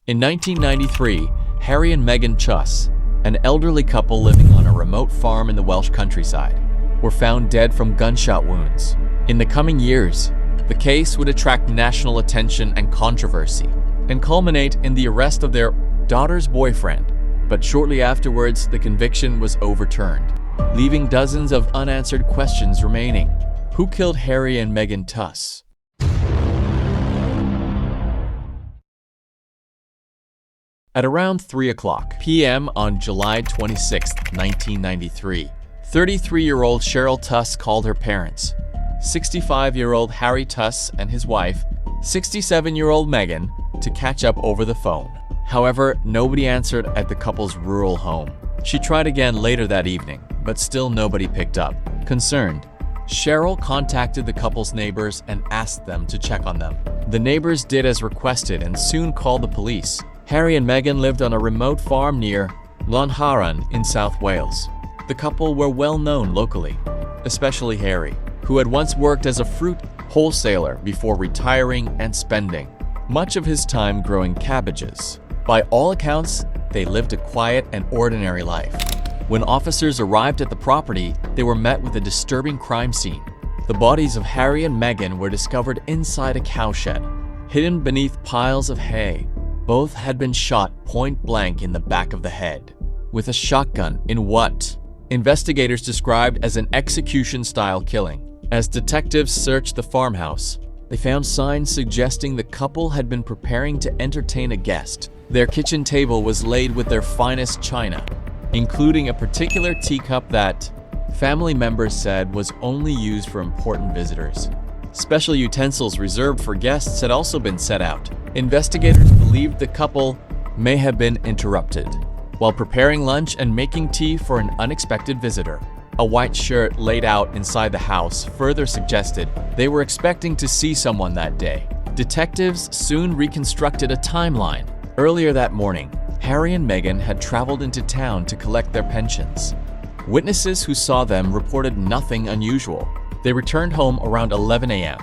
In 1993, Harry and Megan Tus, an elderly couple living on a remote farm in the Welsh countryside, were found dead from gunshot wounds. In the coming years, the case would attract national attention and controversy, and culminate in the arrest of their daughter's boyfriend. But shortly afterwards, the conviction was overturned, leaving dozens of unanswered questions remaining. Who killed Harry and Megan Tus? At around 3:00 p.m. on July 26, 1993, 33-year-old Cheryl Tus called her parents, 65-year-old Harry Tus and his wife, 67-year-old Megan, to catch up over the phone. However, nobody answered at the couple's rural home. She tried again later that evening, but still nobody picked up. Concerned, Cheryl contacted the couple's neighbors and asked them to check on them. The neighbors did as requested and soon called the police. Harry and Megan lived on a remote farm near Llanharan in South Wales. The couple were well known locally, especially Harry, who had once worked as a fruit wholesaler before retiring and spending much of his time growing cabbages. By all accounts, they lived a quiet and ordinary life. When officers arrived at the property, they were met with a disturbing crime scene. The bodies of Harry and Megan were discovered inside a cowshed, hidden beneath piles of hay. Both had been shot point blank in the back of the head, with a shotgun in what investigators described as an execution-style killing. As detectives searched the farmhouse, they found signs suggesting the couple had been preparing to entertain a guest. Their kitchen table was laid with their finest china, including a particular teacup that family members said was only used for important visitors. Special utensils reserved for guests had also been set out. Investigators believed the couple may have been interrupted while preparing lunch and making tea for an unexpected visitor. A white shirt laid out inside the house further suggested they were expecting to see someone that day. Detectives soon reconstructed a timeline. Earlier that morning, Harry and Megan had traveled into town to collect their pensions. Witnesses who saw them reported nothing unusual. They returned home around 11 a.m.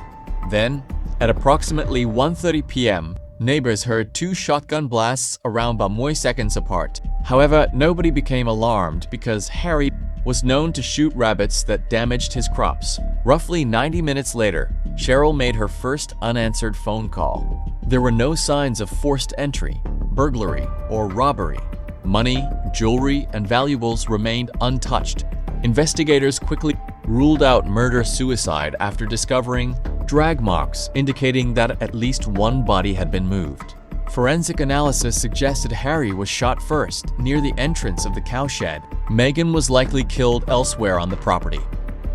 Then, at approximately 1:30 p.m., neighbors heard two shotgun blasts around by seconds apart. However, nobody became alarmed because Harry was known to shoot rabbits that damaged his crops. Roughly 90 minutes later, Cheryl made her first unanswered phone call. There were no signs of forced entry, burglary, or robbery. Money, jewelry, and valuables remained untouched. Investigators quickly ruled out murder-suicide after discovering drag marks indicating that at least one body had been moved. Forensic analysis suggested Harry was shot first, near the entrance of the cowshed. Megan was likely killed elsewhere on the property,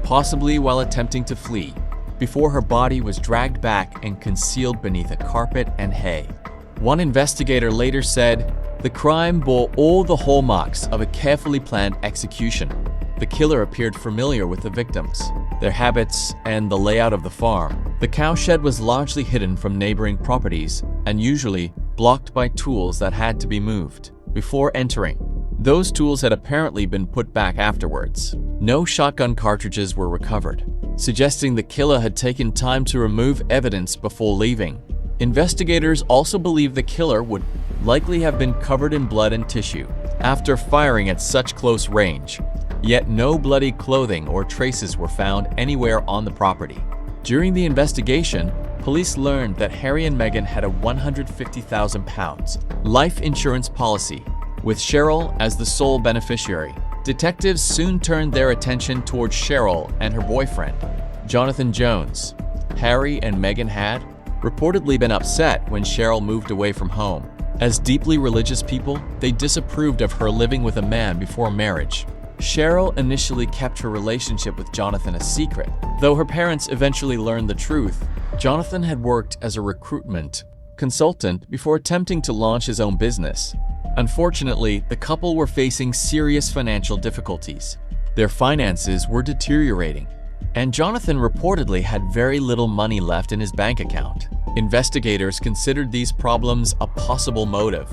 possibly while attempting to flee, before her body was dragged back and concealed beneath a carpet and hay. One investigator later said, "The crime bore all the hallmarks of a carefully planned execution." The killer appeared familiar with the victims, their habits, and the layout of the farm. The cowshed was largely hidden from neighboring properties and usually blocked by tools that had to be moved before entering. Those tools had apparently been put back afterwards. No shotgun cartridges were recovered, suggesting the killer had taken time to remove evidence before leaving. Investigators also believe the killer would likely have been covered in blood and tissue after firing at such close range. Yet no bloody clothing or traces were found anywhere on the property. During the investigation, police learned that Harry and Megan had a £150,000 life insurance policy, with Cheryl as the sole beneficiary. Detectives soon turned their attention towards Cheryl and her boyfriend, Jonathan Jones. Harry and Megan had reportedly been upset when Cheryl moved away from home. As deeply religious people, they disapproved of her living with a man before marriage. Cheryl initially kept her relationship with Jonathan a secret. Though her parents eventually learned the truth, Jonathan had worked as a recruitment consultant before attempting to launch his own business. Unfortunately, the couple were facing serious financial difficulties. Their finances were deteriorating, and Jonathan reportedly had very little money left in his bank account. Investigators considered these problems a possible motive.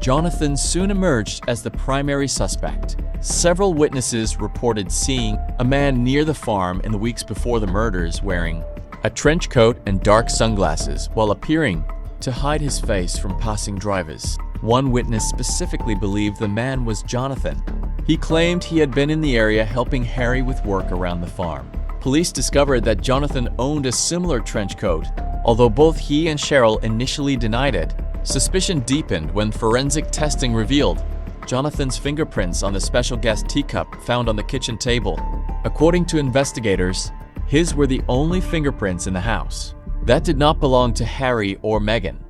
Jonathan soon emerged as the primary suspect. Several witnesses reported seeing a man near the farm in the weeks before the murders wearing a trench coat and dark sunglasses while appearing to hide his face from passing drivers. One witness specifically believed the man was Jonathan. He claimed he had been in the area helping Harry with work around the farm. Police discovered that Jonathan owned a similar trench coat. Although both he and Cheryl initially denied it, suspicion deepened when forensic testing revealed Jonathan's fingerprints on the special guest teacup found on the kitchen table. According to investigators, his were the only fingerprints in the house. That did not belong to Harry or Megan.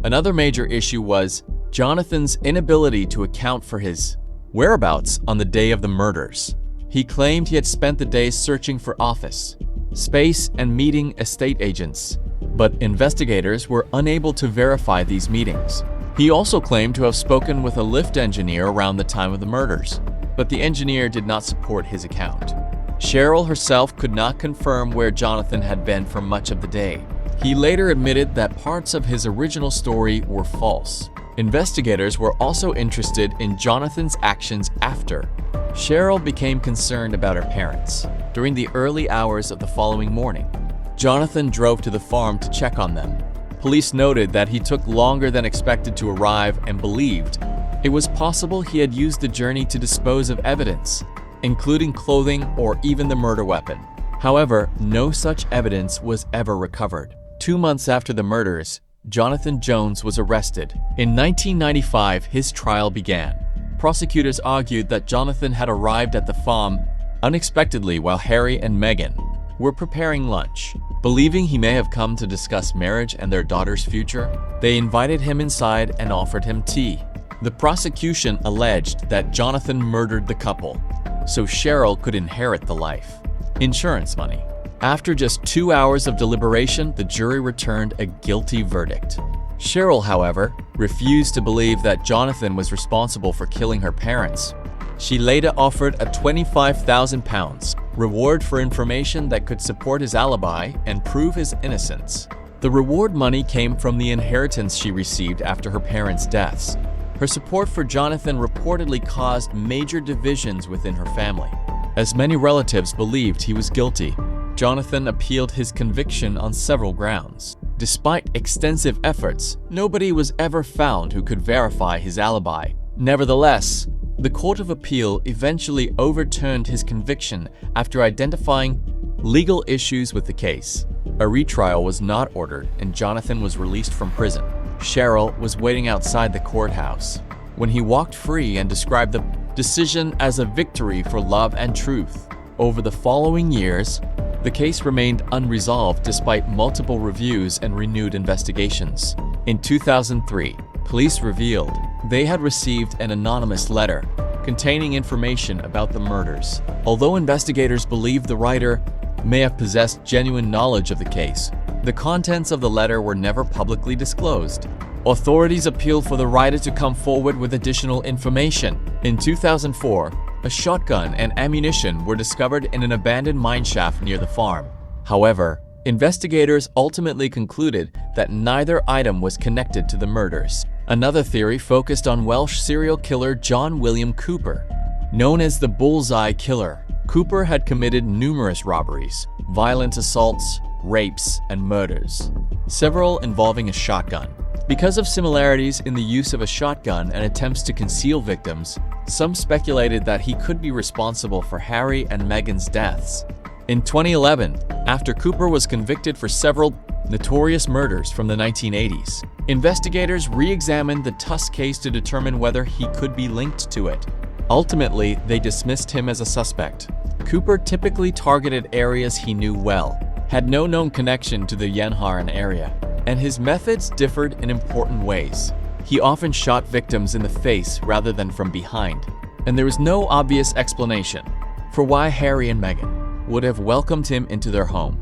Another major issue was Jonathan's inability to account for his whereabouts on the day of the murders. He claimed he had spent the day searching for office space and meeting estate agents, but investigators were unable to verify these meetings. He also claimed to have spoken with a lift engineer around the time of the murders, but the engineer did not support his account. Cheryl herself could not confirm where Jonathan had been for much of the day. He later admitted that parts of his original story were false. Investigators were also interested in Jonathan's actions after. Cheryl became concerned about her parents. During the early hours of the following morning, Jonathan drove to the farm to check on them. Police noted that he took longer than expected to arrive and believed it was possible he had used the journey to dispose of evidence, including clothing or even the murder weapon. However, no such evidence was ever recovered. 2 months after the murders, Jonathan Jones was arrested. In 1995, his trial began. Prosecutors argued that Jonathan had arrived at the farm unexpectedly while Harry and Megan were preparing lunch. Believing he may have come to discuss marriage and their daughter's future, they invited him inside and offered him tea. The prosecution alleged that Jonathan murdered the couple, so Cheryl could inherit the life insurance money. After just 2 hours of deliberation, the jury returned a guilty verdict. Cheryl, however, refused to believe that Jonathan was responsible for killing her parents. She later offered a £25,000 reward for information that could support his alibi and prove his innocence. The reward money came from the inheritance she received after her parents' deaths. Her support for Jonathan reportedly caused major divisions within her family, as many relatives believed he was guilty. Jonathan appealed his conviction on several grounds. Despite extensive efforts, nobody was ever found who could verify his alibi. Nevertheless, the Court of Appeal eventually overturned his conviction after identifying legal issues with the case. A retrial was not ordered and Jonathan was released from prison. Cheryl was waiting outside the courthouse when he walked free and described the decision as a victory for love and truth. Over the following years, the case remained unresolved despite multiple reviews and renewed investigations. In 2003, police revealed they had received an anonymous letter containing information about the murders. Although investigators believed the writer may have possessed genuine knowledge of the case, the contents of the letter were never publicly disclosed. Authorities appealed for the writer to come forward with additional information. In 2004, a shotgun and ammunition were discovered in an abandoned mineshaft near the farm. However, investigators ultimately concluded that neither item was connected to the murders. Another theory focused on Welsh serial killer John William Cooper. Known as the Bullseye Killer, Cooper had committed numerous robberies, violent assaults, rapes, and murders, several involving a shotgun. Because of similarities in the use of a shotgun and attempts to conceal victims, some speculated that he could be responsible for Harry and Meghan's deaths. In 2011, after Cooper was convicted for several notorious murders from the 1980s, investigators re-examined the Tus case to determine whether he could be linked to it. Ultimately, they dismissed him as a suspect. Cooper typically targeted areas he knew well, had no known connection to the Yenharan area, and his methods differed in important ways. He often shot victims in the face rather than from behind, and there was no obvious explanation for why Harry and Meghan would have welcomed him into their home.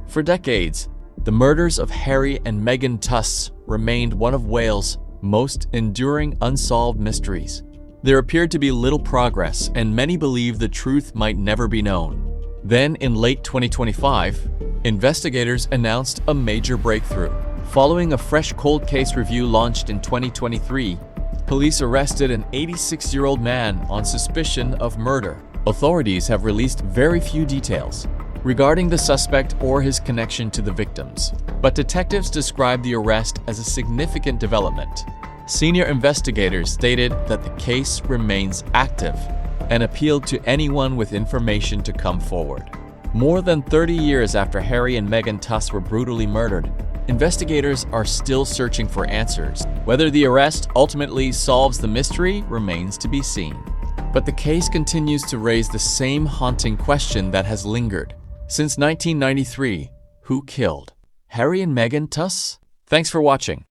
For decades, the murders of Harry and Megan Tus remained one of Wales' most enduring unsolved mysteries. There appeared to be little progress, and many believed the truth might never be known. Then, in late 2025, investigators announced a major breakthrough. Following a fresh cold case review launched in 2023, police arrested an 86-year-old man on suspicion of murder. Authorities have released very few details, regarding the suspect or his connection to the victims, but detectives described the arrest as a significant development. Senior investigators stated that the case remains active and appealed to anyone with information to come forward. More than 30 years after Harry and Megan Tus were brutally murdered, investigators are still searching for answers. Whether the arrest ultimately solves the mystery remains to be seen. But the case continues to raise the same haunting question that has lingered since 1993. Who killed Harry and Megan Tus? Thanks for watching.